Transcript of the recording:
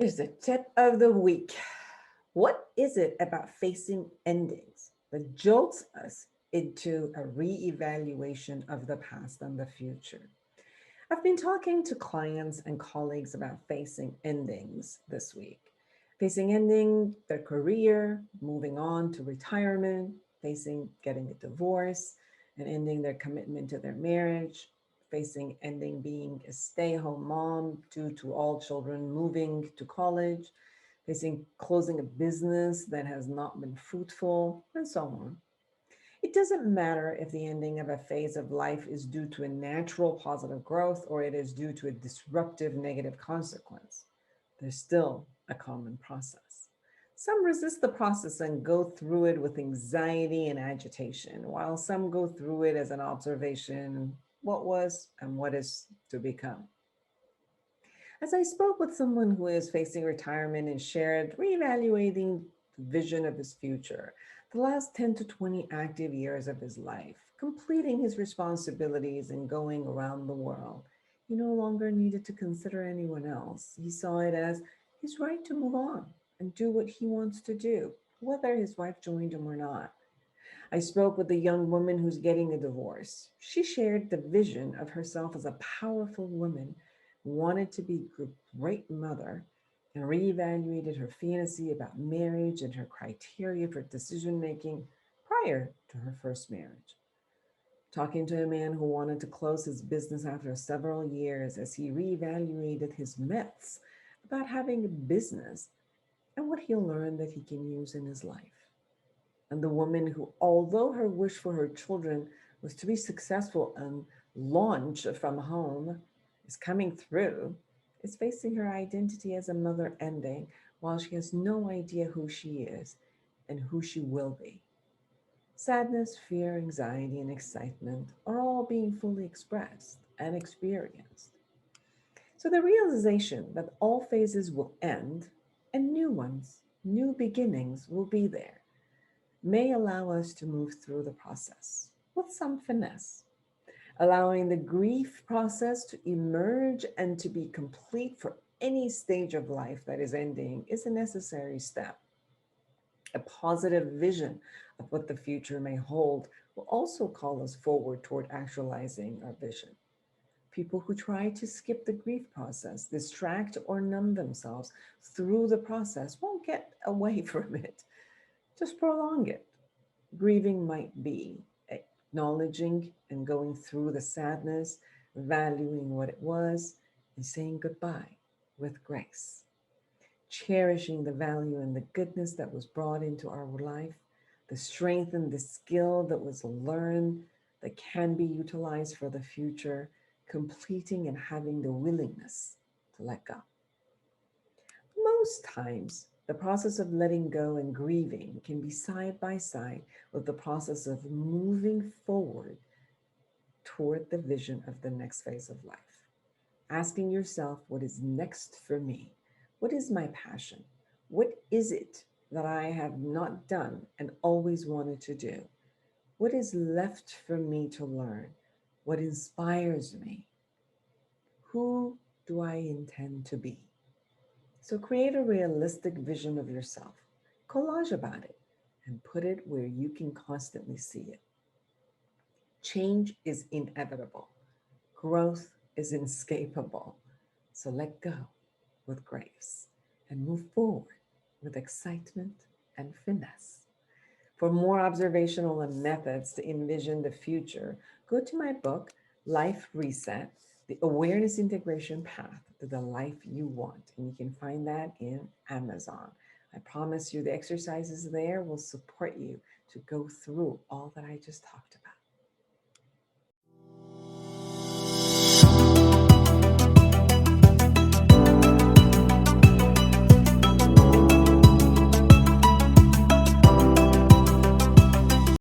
Here's the tip of the week. What is it about facing endings that jolts us into a re-evaluation of the past and the future? I've been talking to clients and colleagues about facing endings this week. Facing ending their career, moving on to retirement, facing getting a divorce, and ending their commitment to their marriage, facing ending being a stay home mom due to all children moving to college, facing closing a business that has not been fruitful, and so on. It doesn't matter if the ending of a phase of life is due to a natural positive growth or it is due to a disruptive negative consequence. There's still a common process. Some resist the process and go through it with anxiety and agitation, while some go through it as an observation, what was and what is to become. As I spoke with someone who is facing retirement and shared reevaluating the vision of his future, the last 10 to 20 active years of his life, completing his responsibilities and going around the world, he no longer needed to consider anyone else. He saw it as his right to move on and do what he wants to do, whether his wife joined him or not. I spoke with a young woman who's getting a divorce. She shared the vision of herself as a powerful woman who wanted to be a great mother and reevaluated her fantasy about marriage and her criteria for decision making prior to her first marriage. Talking to a man who wanted to close his business after several years as he reevaluated his myths about having a business and what he learned that he can use in his life. And the woman who, although her wish for her children was to be successful and launch from home, is coming through, is facing her identity as a mother ending while she has no idea who she is and who she will be. Sadness, fear, anxiety, and excitement are all being fully expressed and experienced. So the realization that all phases will end and new ones, new beginnings will be there may allow us to move through the process with some finesse. Allowing the grief process to emerge and to be complete for any stage of life that is ending is a necessary step. A positive vision of what the future may hold will also call us forward toward actualizing our vision. People who try to skip the grief process, distract or numb themselves through the process won't get away from it. Just prolong it. Grieving might be acknowledging and going through the sadness, valuing what it was, and saying goodbye with grace. Cherishing the value and the goodness that was brought into our life, the strength and the skill that was learned that can be utilized for the future, completing and having the willingness to let go. Most times, the process of letting go and grieving can be side by side with the process of moving forward toward the vision of the next phase of life. Asking yourself, what is next for me? What is my passion? What is it that I have not done and always wanted to do? What is left for me to learn? What inspires me? Who do I intend to be? So create a realistic vision of yourself, collage about it, and put it where you can constantly see it. Change is inevitable, growth is inescapable. So let go with grace and move forward with excitement and finesse. For more observational and methods to envision the future, go to my book, Life Reset, The Awareness Integration Path to the Life You Want. And you can find that in Amazon. I promise you the exercises there will support you to go through all that I just talked about.